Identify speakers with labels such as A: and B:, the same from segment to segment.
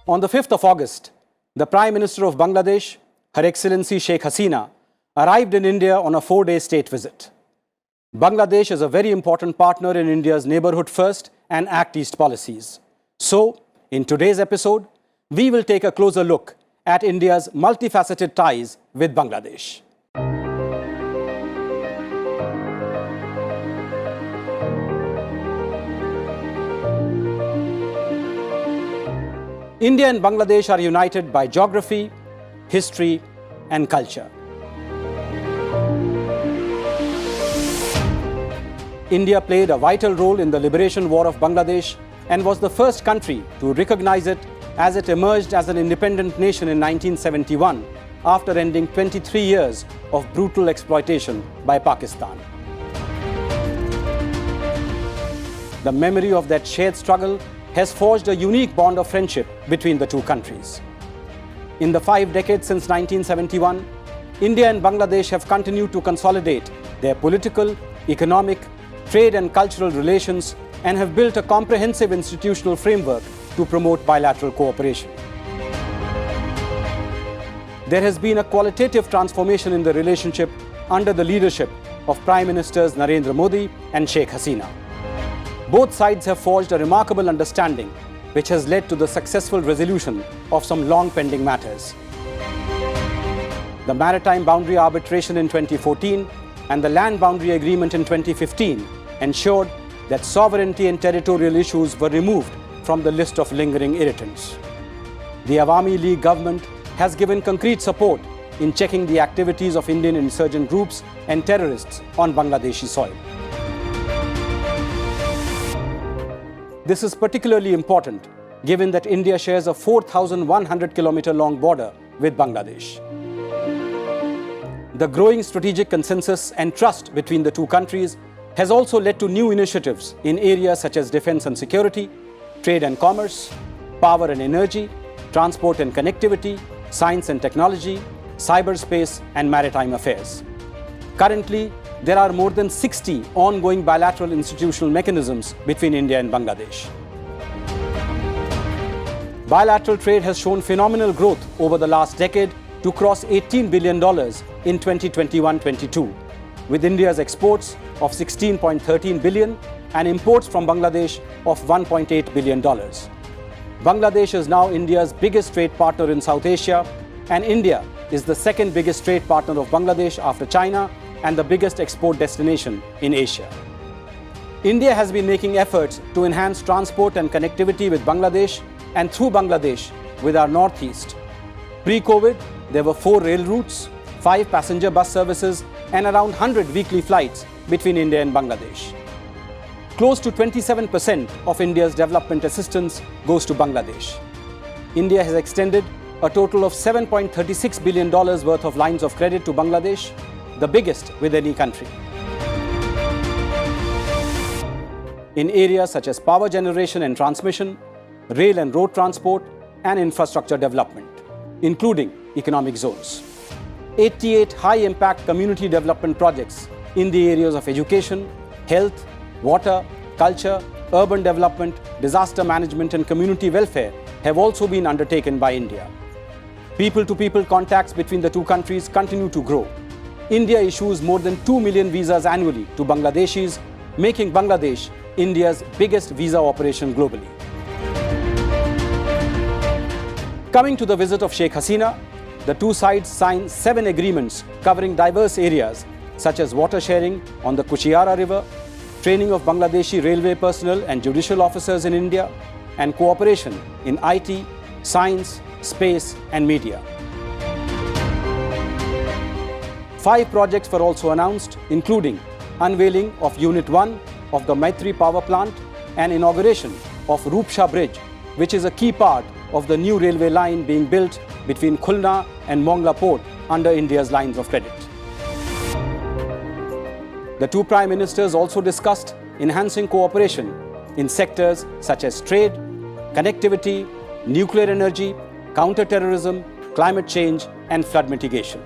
A: On the 5th of August, the Prime Minister of Bangladesh, Her Excellency Sheikh Hasina, arrived in India on a 4-day state visit. Bangladesh is a very important partner in India's Neighbourhood First and Act East policies. So, in today's episode, we will take a closer look at India's multifaceted ties with Bangladesh. India and Bangladesh are united by geography, history, and culture. India played a vital role in the liberation war of Bangladesh and was the first country to recognize it as it emerged as an independent nation in 1971 after ending 23 years of brutal exploitation by Pakistan. The memory of that shared struggle has forged a unique bond of friendship between the two countries. In the 5 decades since 1971, India and Bangladesh have continued to consolidate their political, economic, trade and cultural relations and have built a comprehensive institutional framework to promote bilateral cooperation. There has been a qualitative transformation in the relationship under the leadership of Prime Ministers Narendra Modi and Sheikh Hasina. Both sides have forged a remarkable understanding which has led to the successful resolution of some long-pending matters. The Maritime Boundary Arbitration in 2014 and the Land Boundary Agreement in 2015 ensured that sovereignty and territorial issues were removed from the list of lingering irritants. The Awami League government has given concrete support in checking the activities of Indian insurgent groups and terrorists on Bangladeshi soil. This is particularly important given that India shares a 4,100-kilometer long border with Bangladesh. The growing strategic consensus and trust between the two countries has also led to new initiatives in areas such as defense and security, trade and commerce, power and energy, transport and connectivity, science and technology, cyberspace and maritime affairs. Currently, there are more than 60 ongoing bilateral institutional mechanisms between India and Bangladesh. Bilateral trade has shown phenomenal growth over the last decade to cross $18 billion in 2021-22, with India's exports of $16.13 billion and imports from Bangladesh of $1.8 billion. Bangladesh is now India's biggest trade partner in South Asia, and India is the second biggest trade partner of Bangladesh after China and the biggest export destination in Asia. India has been making efforts to enhance transport and connectivity with Bangladesh and through Bangladesh with our northeast. Pre-COVID, there were 4 rail routes, 5 passenger bus services and around 100 weekly flights between India and Bangladesh. Close to 27% of India's development assistance goes to Bangladesh. India has extended a total of $7.36 billion worth of lines of credit to Bangladesh, the biggest with any country. In areas such as power generation and transmission, rail and road transport, and infrastructure development, including economic zones. 88 high-impact community development projects in the areas of education, health, water, culture, urban development, disaster management, and community welfare have also been undertaken by India. People-to-people contacts between the two countries continue to grow. India issues more than 2 million visas annually to Bangladeshis, making Bangladesh India's biggest visa operation globally. Coming to the visit of Sheikh Hasina, the two sides signed 7 agreements covering diverse areas such as water sharing on the Kushiara River, training of Bangladeshi railway personnel and judicial officers in India, and cooperation in IT, science, space and media. 5 projects were also announced, including unveiling of Unit 1 of the Maitri power plant and inauguration of Rupsha Bridge, which is a key part of the new railway line being built between Khulna and Mongla Port under India's lines of credit. The two Prime Ministers also discussed enhancing cooperation in sectors such as trade, connectivity, nuclear energy, counter-terrorism, climate change and flood mitigation.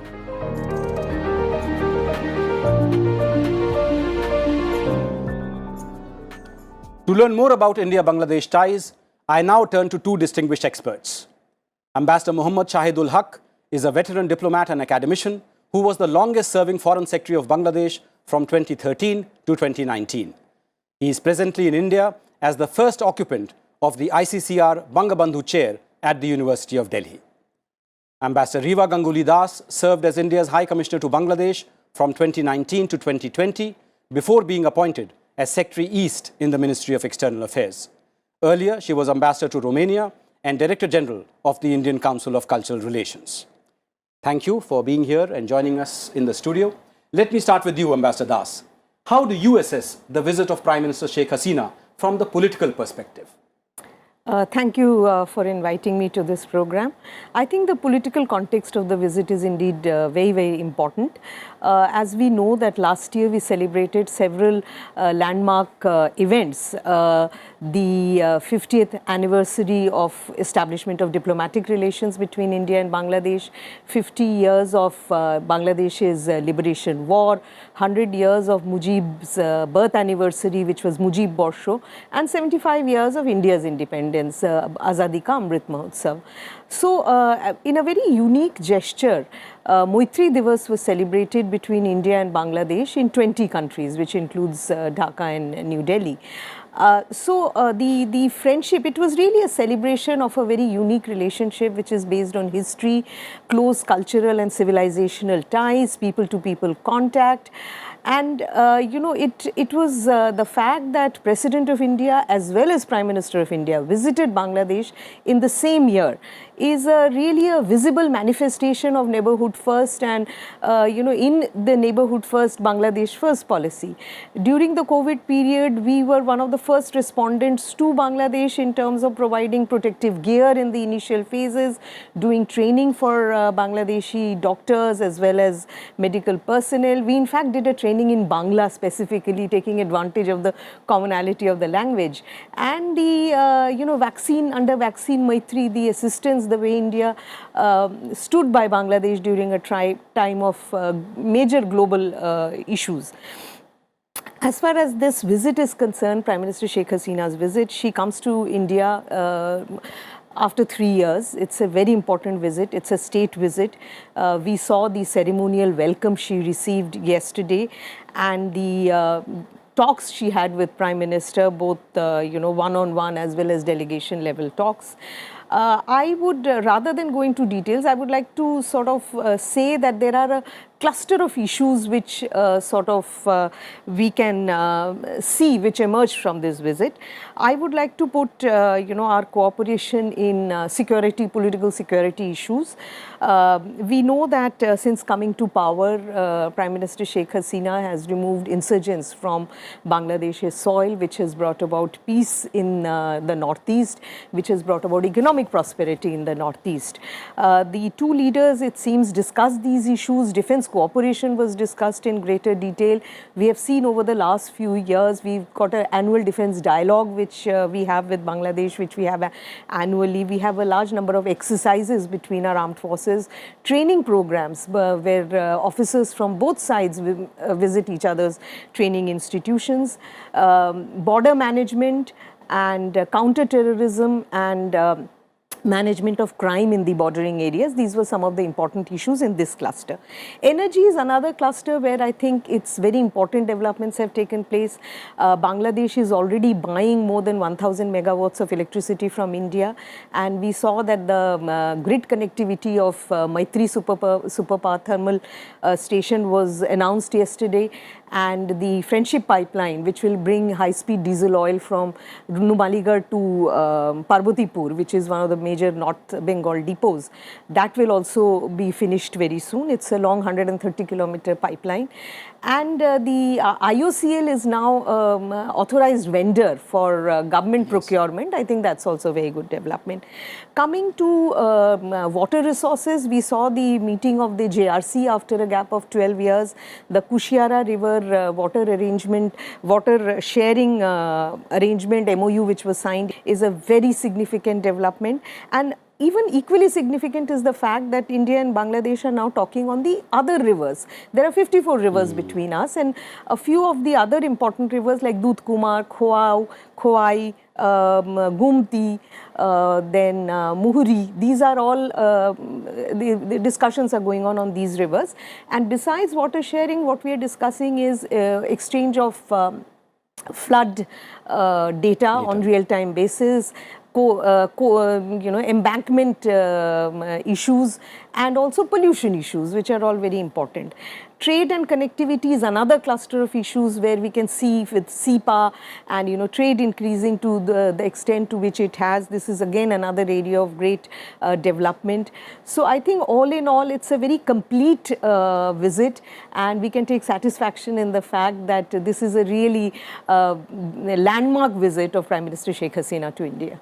A: To learn more about India-Bangladesh ties, I now turn to two distinguished experts. Ambassador Muhammad Shahidul Haq is a veteran diplomat and academician who was the longest-serving Foreign Secretary of Bangladesh from 2013 to 2019. He is presently in India as the first occupant of the ICCR Bangabandhu Chair at the University of Delhi. Ambassador Riva Ganguly Das served as India's High Commissioner to Bangladesh from 2019 to 2020 before being appointed as Secretary East in the Ministry of External Affairs. Earlier, she was Ambassador to Romania and Director General of the Indian Council of Cultural Relations. Thank you for being here and joining us in the studio. Let me start with you, Ambassador Das. How do you assess the visit of Prime Minister Sheikh Hasina from the political perspective?
B: Thank you for inviting me to this program. I think the political context of the visit is indeed very, very important. As we know that last year we celebrated several landmark events. The 50th anniversary of establishment of diplomatic relations between India and Bangladesh, 50 years of Bangladesh's liberation war, 100 years of Mujib's birth anniversary, which was Mujib Borsho, and 75 years of India's independence, Azadi Ka Amrit Mahotsav. So, in a very unique gesture, Maitri Divas was celebrated between India and Bangladesh in 20 countries, which includes Dhaka and New Delhi. The friendship, it was really a celebration of a very unique relationship which is based on history, close cultural and civilizational ties, people-to-people contact. And, you know, it was the fact that President of India as well as Prime Minister of India visited Bangladesh in the same year is really a visible manifestation of neighborhood first and, you know, in the neighborhood first, Bangladesh first policy. During the COVID period, we were one of the first respondents to Bangladesh in terms of providing protective gear in the initial phases, doing training for Bangladeshi doctors as well as medical personnel. We in fact did a training in Bangla specifically, taking advantage of the commonality of the language. And the, you know, under Vaccine Maitri, the assistance, the way India stood by Bangladesh during a time of major global issues. As far as this visit is concerned, Prime Minister Sheikh Hasina's visit, she comes to India after 3 years. It's a very important visit. It's a state visit. We saw the ceremonial welcome she received yesterday and the talks she had with Prime Minister, both you know, one-on-one as well as delegation level talks. I would, rather than go into details, I would like to sort of say that there are a cluster of issues which we can see which emerged from this visit. I would like to put you know, our cooperation in security, political security issues. We know that since coming to power, Prime Minister Sheikh Hasina has removed insurgents from Bangladesh's soil, which has brought about peace in the northeast, which has brought about economic prosperity in the northeast. The two leaders, it seems, discussed these issues. Defense cooperation was discussed in greater detail. We have seen over the last few years, we've got an annual defense dialogue which we have with Bangladesh, which we have annually. We have a large number of exercises between our armed forces, training programs where officers from both sides visit each other's training institutions, border management and counter-terrorism and management of crime in the bordering areas. These were some of the important issues in this cluster. Energy is another cluster where I think it's very important developments have taken place. Bangladesh is already buying more than 1,000 megawatts of electricity from India, and we saw that the grid connectivity of Maitri Superpower Thermal Station was announced yesterday, and the Friendship Pipeline, which will bring high-speed diesel oil from Numaligarh to Parbatipur, which is one of the major North Bengal depots, that will also be finished very soon. It's a long 130-kilometer pipeline. And the IOCL is now authorized vendor for government procurement. I think that's also a very good development. Coming to water resources, we saw the meeting of the JRC after a gap of 12 years. The Kushiara River water sharing arrangement MOU which was signed is a very significant development. And even equally significant is the fact that India and Bangladesh are now talking on the other rivers. There are 54 rivers between us, and a few of the other important rivers like Dudh Kumar, Khoau, Khoai, Gumti, then Muhuri, these are all, the discussions are going on these rivers. And besides water sharing, what we are discussing is exchange of flood data on real-time basis, embankment issues, and also pollution issues, which are all very important. Trade and connectivity is another cluster of issues where we can see with SEPA and trade increasing to the extent to which it has. This is again another area of great development. So I think all in all, it's a very complete visit, and we can take satisfaction in the fact that this is a really landmark visit of Prime Minister Sheikh Hasina to India.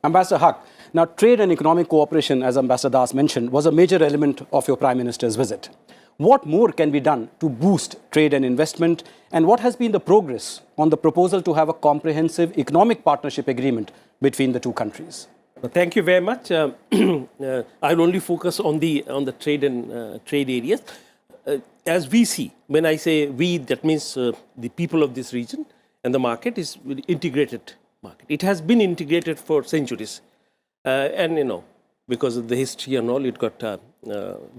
A: Ambassador Haq, now trade and economic cooperation, as Ambassador Das mentioned, was a major element of your Prime Minister's visit. What more can be done to boost trade and investment, and what has been the progress on the proposal to have a comprehensive economic partnership agreement between the two countries?
C: Thank you very much. I'll only focus on the trade and trade areas. As we see, when I say we, that means the people of this region, and the market is integrated market. It has been integrated for centuries, and because of the history and all, it got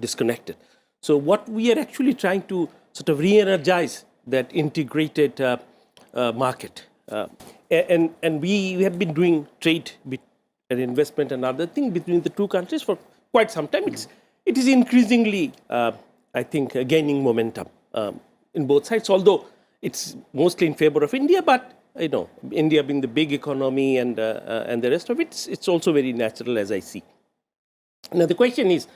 C: disconnected. So what we are actually trying to sort of re-energize that integrated market, and we have been doing trade and investment and other things between the two countries for quite some time. It is increasingly, I think, gaining momentum in both sides. Although it's mostly in favor of India, but India being the big economy and the rest of it, it's also very natural as I see. Now the question is,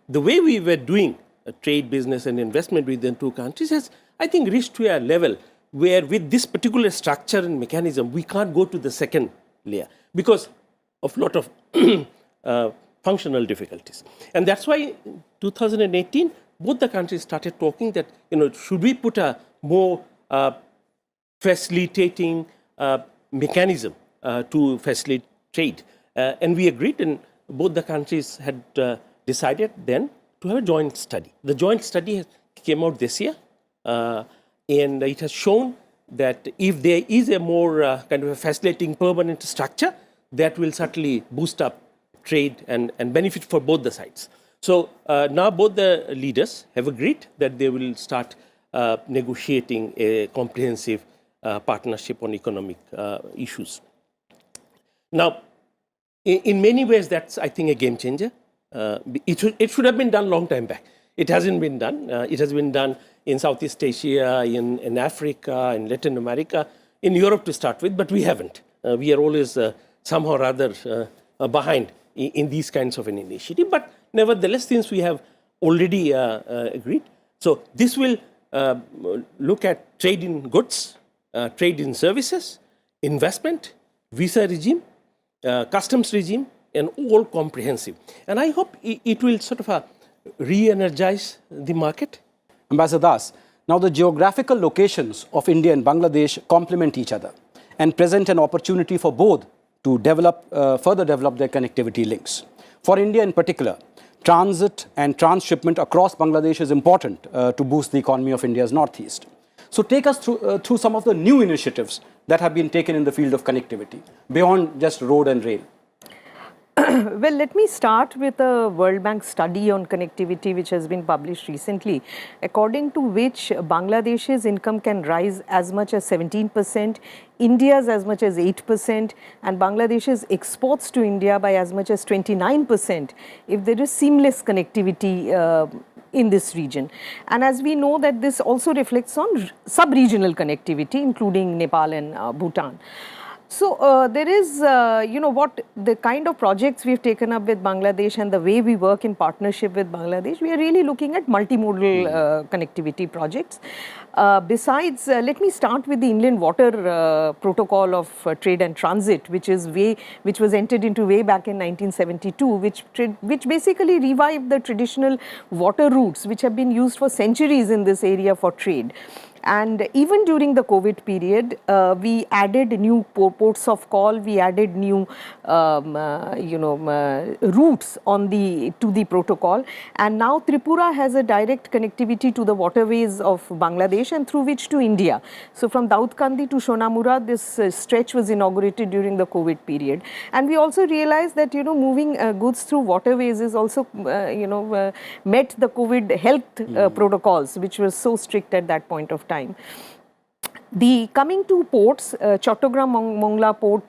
C: the way we were doing trade, business and investment within two countries has, I think, reached to a level where with this particular structure and mechanism, we can't go to the second layer because of a lot of functional difficulties. And that's why in 2018, both the countries started talking that, should we put a more facilitating mechanism to facilitate trade. And we agreed, and both the countries had decided then to have a joint study. The joint study came out this year, and it has shown that if there is a more kind of a facilitating permanent structure, that will certainly boost up trade and benefit for both the sides. So now both the leaders have agreed that they will start negotiating a comprehensive partnership on economic issues. Now, in many ways, that's, I think, a game changer. It should have been done long time back. It hasn't been done. It has been done in Southeast Asia, in Africa, in Latin America, in Europe to start with, but we haven't. We are always somehow or other behind in these kinds of an initiative. But nevertheless, since we have already agreed, so this will look at trade in goods, trade in services, investment, visa regime, customs regime, and all comprehensive. And I hope it will sort of re-energize the market.
A: Ambassador Das, now the geographical locations of India and Bangladesh complement each other and present an opportunity for both to further develop their connectivity links. For India in particular, transit and transshipment across Bangladesh is important to boost the economy of India's northeast. So take us through some of the new initiatives that have been taken in the field of connectivity, beyond just road and rail.
B: Well, let me start with a World Bank study on connectivity which has been published recently, according to which Bangladesh's income can rise as much as 17%, India's as much as 8%, and Bangladesh's exports to India by as much as 29% if there is seamless connectivity in this region. And as we know that this also reflects on sub-regional connectivity, including Nepal and Bhutan. So there is, what the kind of projects we've taken up with Bangladesh and the way we work in partnership with Bangladesh, we are really looking at multimodal connectivity projects. Besides, let me start with the Inland Water Protocol of Trade and Transit, which was entered into way back in 1972, which basically revived the traditional water routes which have been used for centuries in this area for trade. And even during the COVID period, we added new ports of call, we added new routes on to the protocol, and now Tripura has a direct connectivity to the waterways of Bangladesh and through which to India. So from Daudkandi to Shonamura, this stretch was inaugurated during the COVID period. And we also realized that, moving goods through waterways is also, met the COVID health protocols, which were so strict at that point of time. The coming to ports, Chattogram Mongla port,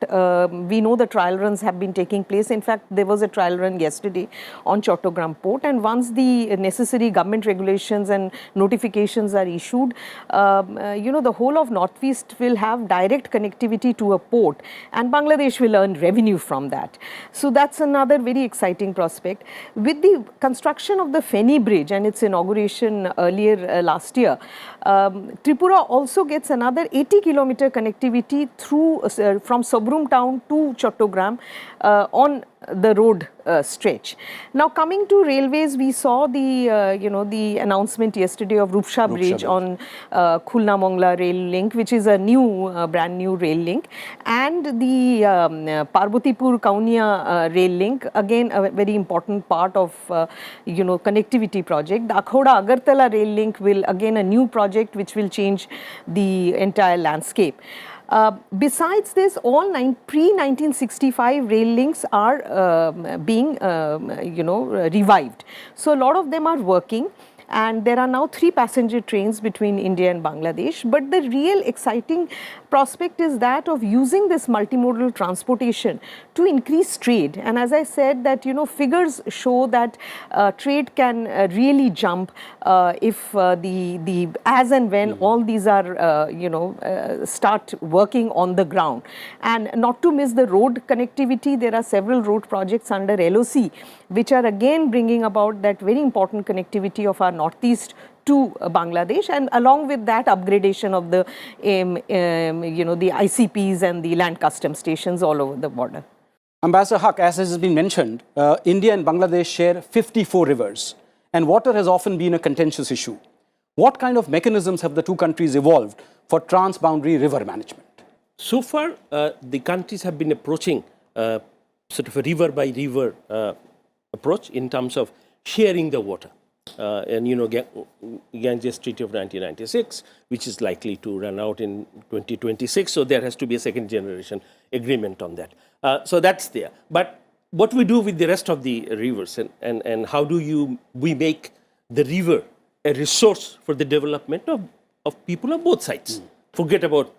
B: we know the trial runs have been taking place. In fact, there was a trial run yesterday on Chattogram port, and once the necessary government regulations and notifications are issued, the whole of Northeast will have direct connectivity to a port, and Bangladesh will earn revenue from that. So that's another very exciting prospect. With the construction of the Feni Bridge and its inauguration earlier last year, Tripura also gets another 80-kilometer connectivity through from Sobrum town to Chattogram on the road stretch. Now coming to railways, we saw the the announcement yesterday of Rupsha Bridge on Khulna Mongla rail link, which is a new brand new rail link, and the Parbatipur Kaunia rail link, again a very important part of connectivity project. The Akhoda Agartala rail link will again a new project which will change the entire landscape. Besides this, all pre-1965 rail links are being revived. So a lot of them are working, and there are now 3 passenger trains between India and Bangladesh. But the real exciting prospect is that of using this multimodal transportation to increase trade. And as I said, that figures show that trade can really jump if as and when all these are start working on the ground. And not to miss the road connectivity, there are several road projects under LOC which are again bringing about that very important connectivity of our Northeast to Bangladesh, and along with that upgradation of the the ICPs and the land custom stations all over the border.
A: Ambassador Haq, as has been mentioned, India and Bangladesh share 54 rivers, and water has often been a contentious issue. What kind of mechanisms have the two countries evolved for transboundary river management?
C: So far, the countries have been approaching sort of a river by river approach in terms of sharing the water. And Ganges Treaty of 1996, which is likely to run out in 2026. So there has to be a second generation agreement on that. So that's there. But what we do with the rest of the rivers, and how do we make the river a resource for the development of people on both sides? Forget about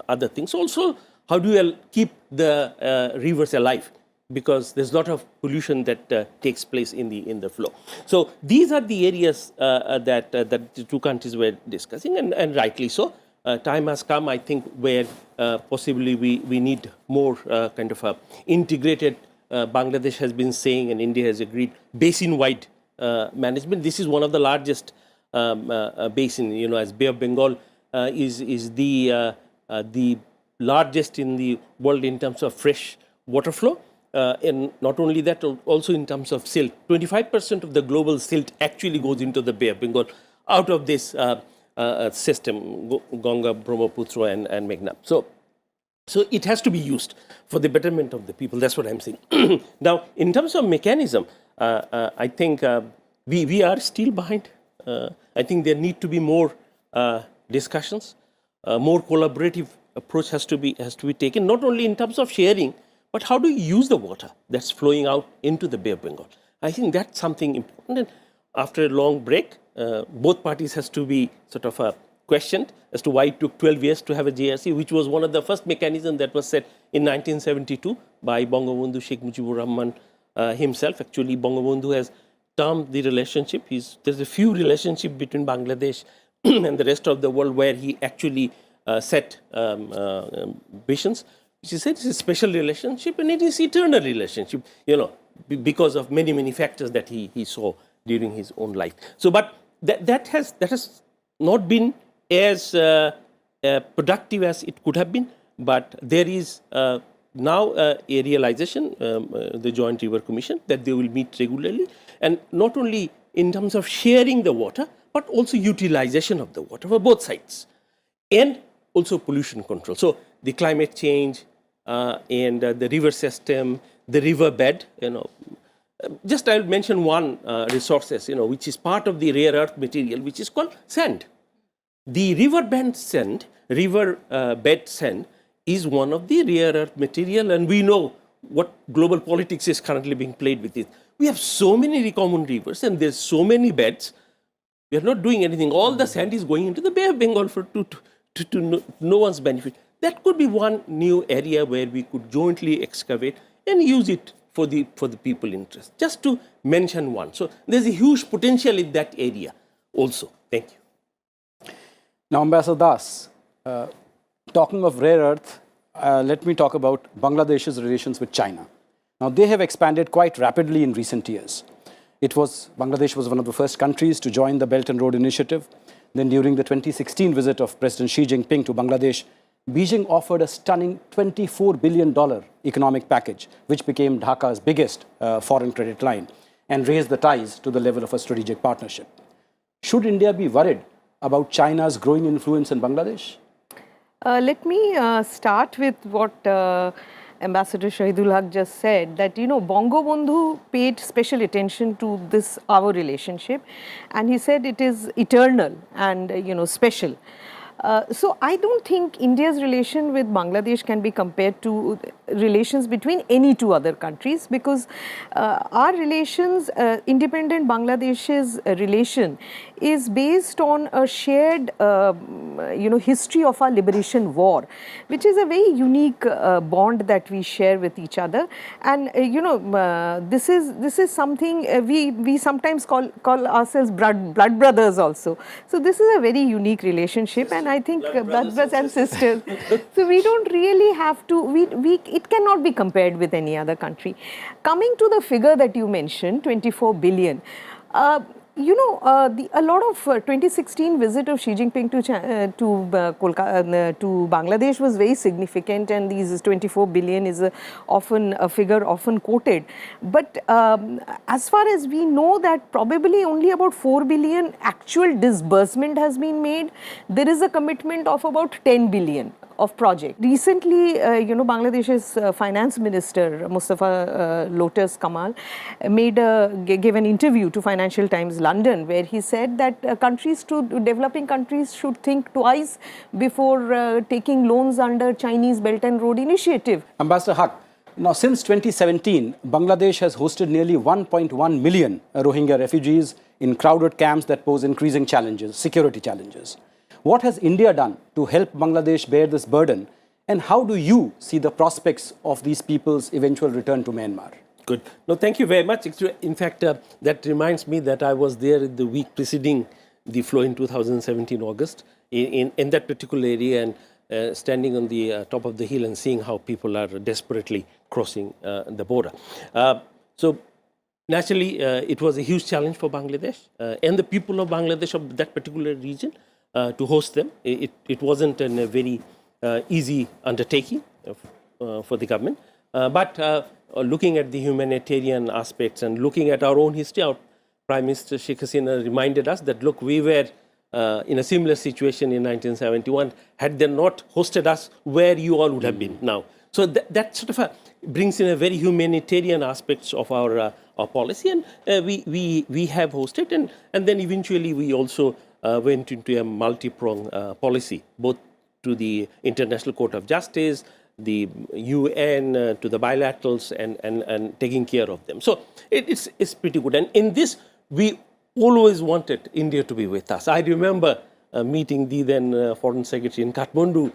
C: other things. Also, how do we keep the rivers alive? Because there's a lot of pollution that takes place in the flow. So these are the areas that the two countries were discussing, and rightly so. Time has come, I think, where possibly we need more kind of a integrated, Bangladesh has been saying and India has agreed, basin-wide management. This is one of the largest basin, as Bay of Bengal is the largest in the world in terms of fresh water flow. And not only that, also in terms of silt. 25% of the global silt actually goes into the Bay of Bengal out of this system, Ganga, Brahmaputra and Meghna. So it has to be used for the betterment of the people. That's what I'm saying. Now, in terms of mechanism, I think we are still behind. I think there need to be more discussions, more collaborative approach has to be taken, not only in terms of sharing, but how do you use the water that's flowing out into the Bay of Bengal? I think that's something important. And after a long break, both parties has to be sort of questioned as to why it took 12 years to have a JRC, which was one of the first mechanisms that was set in 1972 by Bangabandhu Sheikh Mujibur Rahman himself. Actually, Bangabandhu has termed the relationship. There's a few relationship between Bangladesh and the rest of the world where he actually set visions. She said it's a special relationship and it is eternal relationship, because of many factors that he saw during his own life. So, but that has not been as productive as it could have been. But there is now a realization, the Joint River Commission, that they will meet regularly, and not only in terms of sharing the water, but also utilization of the water for both sides, and also pollution control. So the climate change and the river system, the river bed, just I'll mention one resources, which is part of the rare earth material, which is called sand. The river bed sand is one of the rare earth material, and we know what global politics is currently being played with it. We have so many common rivers, and there's so many beds. We are not doing anything. All the sand is going into the Bay of Bengal to no one's benefit. That could be one new area where we could jointly excavate and use it for the people interest. Just to mention one. So there's a huge potential in that area also. Thank you.
A: Now, Ambassador Das, talking of rare earth, let me talk about Bangladesh's relations with China. Now, they have expanded quite rapidly in recent years. Bangladesh was one of the first countries to join the Belt and Road Initiative. Then during the 2016 visit of President Xi Jinping to Bangladesh, Beijing offered a stunning $24 billion economic package, which became Dhaka's biggest foreign credit line and raised the ties to the level of a strategic partnership. Should India be worried about China's growing influence in Bangladesh?
B: Let me start with what Ambassador Shahidul Haq just said, that Bongo Bandhu paid special attention to our relationship, and he said it is eternal and special. So I don't think India's relation with Bangladesh can be compared to relations between any two other countries, because our relations, independent Bangladesh's relation, is based on a shared history of our liberation war, which is a very unique bond that we share with each other. And this is something we sometimes call ourselves blood brothers also. So this is a very unique relationship, and I think blood brothers and sisters. So we don't really have to, it cannot be compared with any other country. Coming to the figure that you mentioned, 24 billion. A lot of 2016 visit of Xi Jinping to Bangladesh was very significant, and these 24 billion is often a figure often quoted. But as far as we know, that probably only about 4 billion actual disbursement has been made. There is a commitment of about 10 billion of project. Recently, Bangladesh's finance minister, Mustafa Lotus Kamal, gave an interview to Financial Times London, where he said that developing countries should think twice before taking loans under Chinese Belt and Road Initiative.
A: Ambassador Haq, now since 2017, Bangladesh has hosted nearly 1.1 million Rohingya refugees in crowded camps that pose increasing challenges, security challenges. What has India done to help Bangladesh bear this burden, and how do you see the prospects of these people's eventual return to Myanmar?
C: Good. No, thank you very much. In fact, that reminds me that I was there in the week preceding the flow in 2017 August in that particular area, and standing on the top of the hill and seeing how people are desperately crossing the border. So naturally, it was a huge challenge for Bangladesh and the people of Bangladesh, of that particular region, to host them. It wasn't a very easy undertaking for the government. But looking at the humanitarian aspects and looking at our own history, our Prime Minister Sheikh Hasina reminded us that, look, we were in a similar situation in 1971. Had they not hosted us, where you all would have been now. So that sort of brings in a very humanitarian aspects of our policy, and we have hosted, and then eventually we also went into a multi-pronged policy, both to the International Court of Justice, the UN, to the bilaterals, and taking care of them. So it's pretty good. And in this, we always wanted India to be with us. I remember meeting the then Foreign Secretary in Kathmandu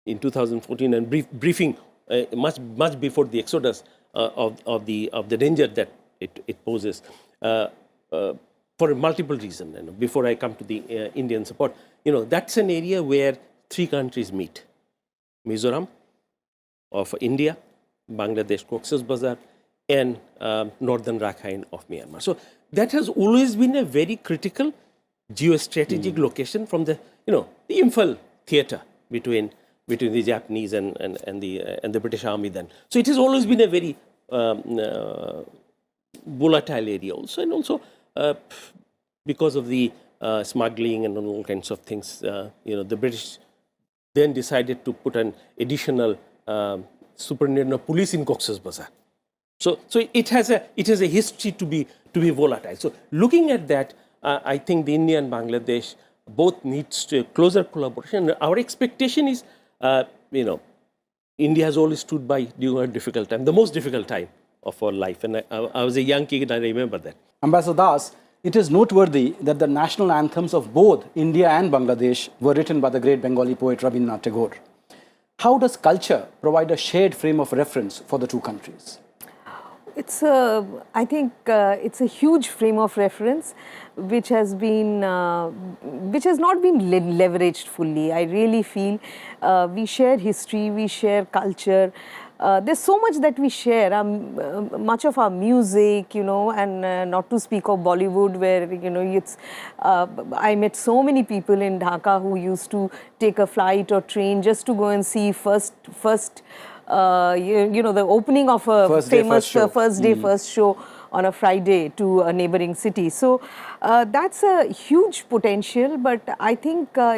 C: in 2014 and briefing much before the exodus of the danger that it poses for multiple reasons. Before I come to the Indian support, that's an area where three countries meet: Mizoram of India, Bangladesh, Cox's Bazar, and northern Rakhine of Myanmar. So that has always been a very critical geostrategic location from the Imphal theatre between the Japanese and the British Army then. So it has always been a very volatile area also, and also because of the smuggling and all kinds of things, the British then decided to put an additional superintendent of police in Cox's Bazar. So it has a history to be volatile. So looking at that, I think the India and Bangladesh both needs to closer collaboration. Our expectation is, India has always stood by during a difficult time, the most difficult time of our life. And I was a young kid, I remember that.
A: Ambassador Das, it is noteworthy that the national anthems of both India and Bangladesh were written by the great Bengali poet Rabindranath Tagore. How does culture provide a shared frame of reference for the two countries?
B: I think it's a huge frame of reference which has not been leveraged fully. I really feel we share history, we share culture. There's so much that we share, much of our music, and not to speak of Bollywood, where, I met so many people in Dhaka who used to take a flight or train just to go and see first the opening of a famous first day, first show on a Friday to a neighboring city. So that's a huge potential, but I think but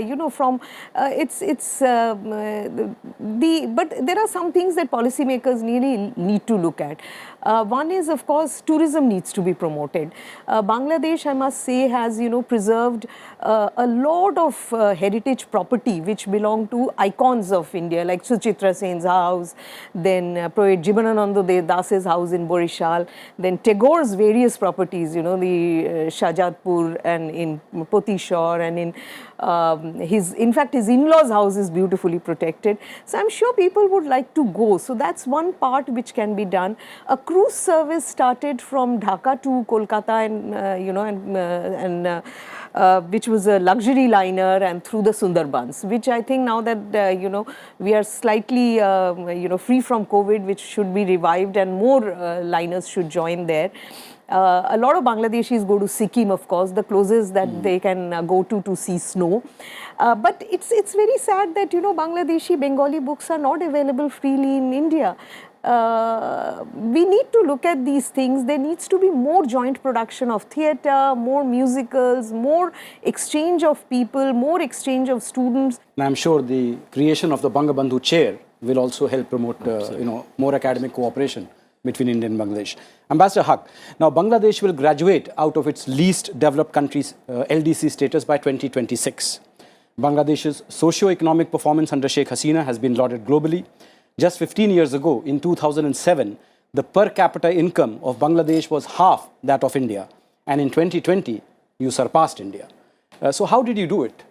B: there are some things that policymakers really need to look at. One is, of course, tourism needs to be promoted. Bangladesh, I must say, has preserved a lot of heritage property which belong to icons of India, like Suchitra Sen's house, then poet Jibanananda Das's house in Borishal, then Tagore's various properties, the Shahjadpur and in Potishore, and in fact his in-laws' house is beautifully protected. So I'm sure people would like to go. So that's one part which can be done. A cruise service started from Dhaka to Kolkata, and which was a luxury liner, and through the Sundarbans, which I think now that we are slightly free from COVID, which should be revived, and more liners should join there. A lot of Bangladeshis go to Sikkim, of course, the closest that they can go to see snow. But it's very sad that Bangladeshi Bengali books are not available freely in India. We need to look at these things. There needs to be more joint production of theatre, more musicals, more exchange of people, more exchange of students.
A: And I'm sure the creation of the Bangabandhu chair will also help promote more academic cooperation between India and Bangladesh. Ambassador Haq, now Bangladesh will graduate out of its least developed countries LDC status by 2026. Bangladesh's socio-economic performance under Sheikh Hasina has been lauded globally. Just 15 years ago, in 2007, the per capita income of Bangladesh was half that of India. And in 2020, you surpassed India. So how did you do it?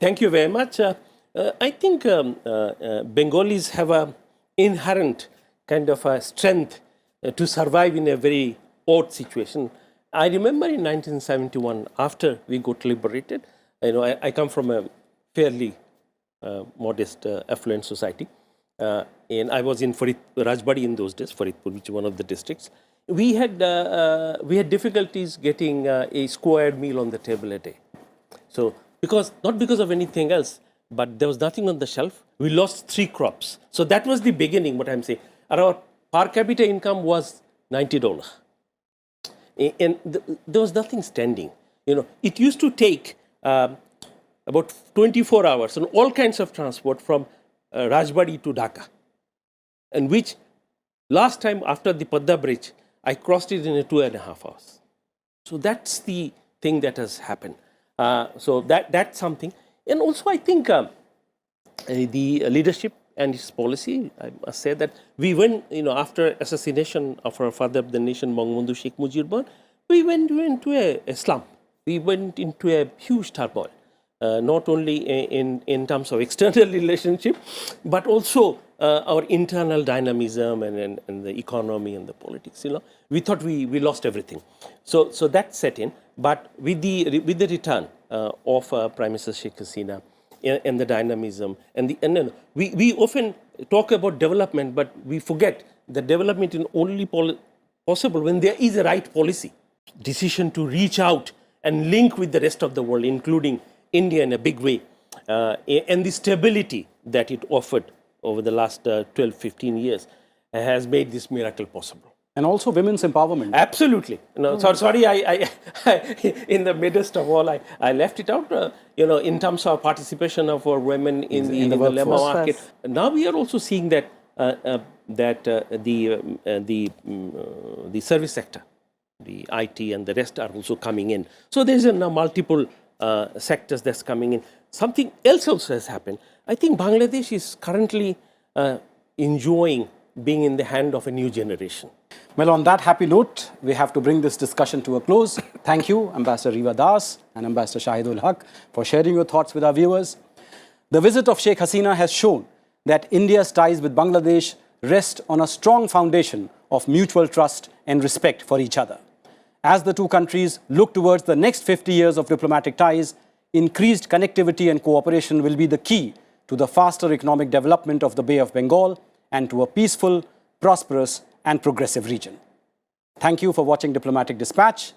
C: Thank you very much. I think Bengalis have an inherent kind of a strength to survive in a very odd situation. I remember in 1971, after we got liberated, I come from a fairly modest, affluent society. And I was in Rajbari in those days, Faridpur, which is one of the districts. We had difficulties getting a squared meal on the table a day. So not because of anything else, but there was nothing on the shelf. We lost 3 crops. So that was the beginning, what I'm saying. Our per capita income was $90. And there was nothing standing. It used to take about 24 hours and all kinds of transport from Rajbari to Dhaka, and which last time after the Padda Bridge, I crossed it in 2.5 hours. So that's the thing that has happened. So that's something. And also I think the leadership and its policy, I must say that we went, after assassination of our father of the nation, Bangabandhu Sheikh Mujibur, we went into a slump. We went into a huge turmoil. Not only in terms of external relationship, but also our internal dynamism and the economy and the politics. We thought we lost everything. So that set in. But with the return of Prime Minister Sheikh Hasina and the dynamism and we often talk about development, but we forget that development is only possible when there is a right policy. Decision to reach out and link with the rest of the world, including India in a big way, and the stability that it offered over the last 12, 15 years has made this miracle possible.
A: And also women's empowerment.
C: Absolutely. No, sorry, I in the midst of all, I left it out. In terms of participation of our women in the labor market. Now we are also seeing that the service sector, the IT and the rest are also coming in. So there's now multiple sectors that's coming in. Something else also has happened. I think Bangladesh is currently enjoying being in the hand of a new generation.
A: Well, on that happy note, we have to bring this discussion to a close. Thank you, Ambassador Riva Das and Ambassador Shahidul Haq, for sharing your thoughts with our viewers. The visit of Sheikh Hasina has shown that India's ties with Bangladesh rest on a strong foundation of mutual trust and respect for each other. As the two countries look towards the next 50 years of diplomatic ties, increased connectivity and cooperation will be the key to the faster economic development of the Bay of Bengal and to a peaceful, prosperous and progressive region. Thank you for watching Diplomatic Dispatch.